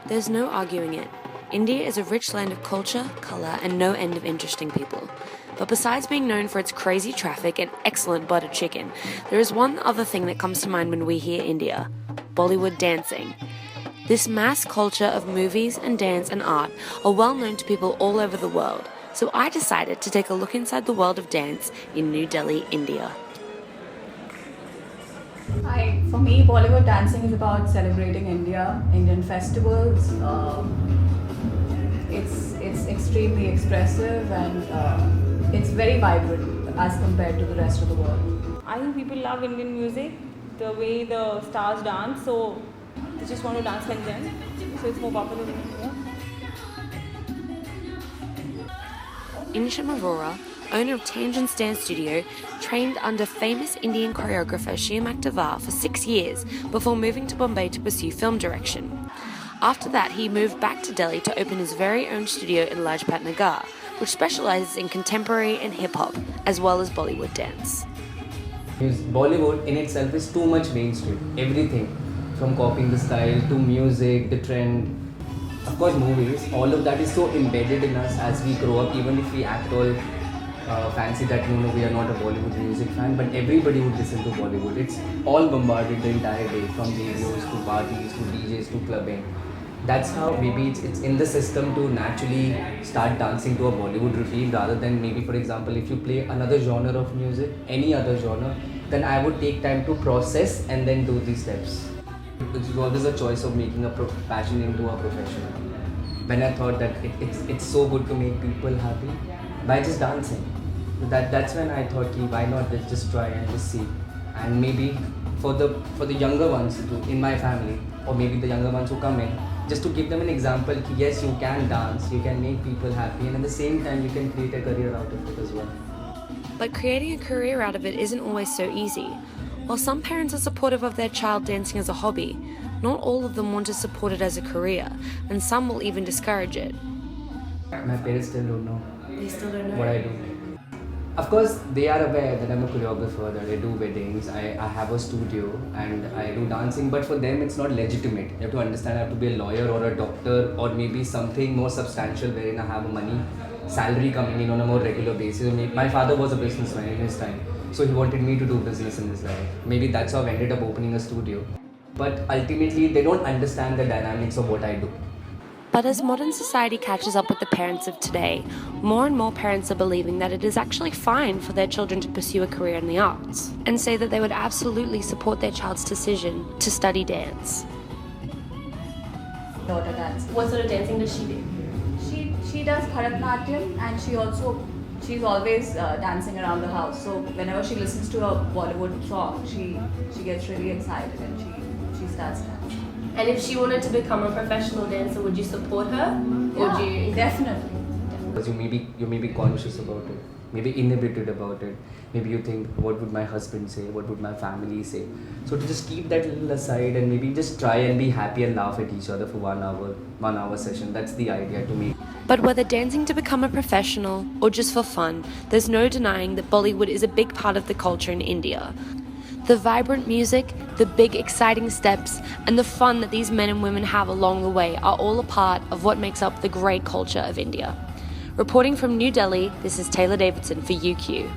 There's no arguing it. India is a rich land of culture, colour, and no end of interesting people. But besides being known for its crazy traffic and excellent butter chicken, there is one other thing that comes to mind when we hear India: Bollywood dancing. This mass culture of movies and dance and art are well known to people all over the world, so I decided to take a look inside the world of dance in New Delhi, India. Hi, for me, Bollywood dancing is about celebrating India, Indian festivals. It's extremely expressive and it's very vibrant as compared to the rest of the world. I think people love Indian music, the way the stars dance, so they just want to dance like them. So it's more popular in India. Insham Arora, owner of Tangent's Dance Studio, trained under famous Indian choreographer Shiamak Davar for 6 years before moving to Bombay to pursue film direction. After that, he moved back to Delhi to open his very own studio in Lajpat Nagar, which specialises in contemporary and hip-hop, as well as Bollywood dance. Bollywood in itself is too much mainstream. Everything, from copying the style to music, the trend, of course movies, all of that is so embedded in us as we grow up, even if we act all fancy that we are not a Bollywood music fan, but everybody would listen to Bollywood. It's all bombarded the entire day, from radios to parties to DJs to clubbing. That's how maybe it's in the system to naturally start dancing to a Bollywood routine, rather than maybe, for example, if you play another genre of music, any other genre, then I would take time to process and then do these steps. It was always a choice of making a passion into a profession. When I thought that it's so good to make people happy by just dancing, that's when I thought, why not just try and just see. And maybe for the younger ones in my family, or maybe the younger ones who come in, just to give them an example, yes, you can dance, you can make people happy, and at the same time you can create a career out of it as well. But creating a career out of it isn't always so easy. While some parents are supportive of their child dancing as a hobby, not all of them want to support it as a career, and some will even discourage it. My parents still don't know. They still don't know what I do. Of course, they are aware that I'm a choreographer, that I do weddings, I have a studio and I do dancing, but for them it's not legitimate. You have to understand, I have to be a lawyer or a doctor or maybe something more substantial wherein I have a money salary coming in on a more regular basis. My father was a businessman in his time, so he wanted me to do business in his life. Maybe that's how I ended up opening a studio. But ultimately, they don't understand the dynamics of what I do. But as modern society catches up with the parents of today, more and more parents are believing that it is actually fine for their children to pursue a career in the arts, and say that they would absolutely support their child's decision to study dance. Daughter dance. What sort of dancing does she do? She does Bharatanatyam, and she's always dancing around the house. So whenever she listens to a Bollywood song, she gets really excited and she starts dancing. And if she wanted to become a professional dancer, would you support her? Yeah, would you? Definitely. Because you may be conscious about it, maybe inhibited about it. Maybe you think, what would my husband say? What would my family say? So to just keep that little aside and maybe just try and be happy and laugh at each other for 1 hour session. That's the idea to me. But whether dancing to become a professional or just for fun, there's no denying that Bollywood is a big part of the culture in India. The vibrant music, the big exciting steps, and the fun that these men and women have along the way are all a part of what makes up the great culture of India. Reporting from New Delhi, this is Taylor Davidson for UQ.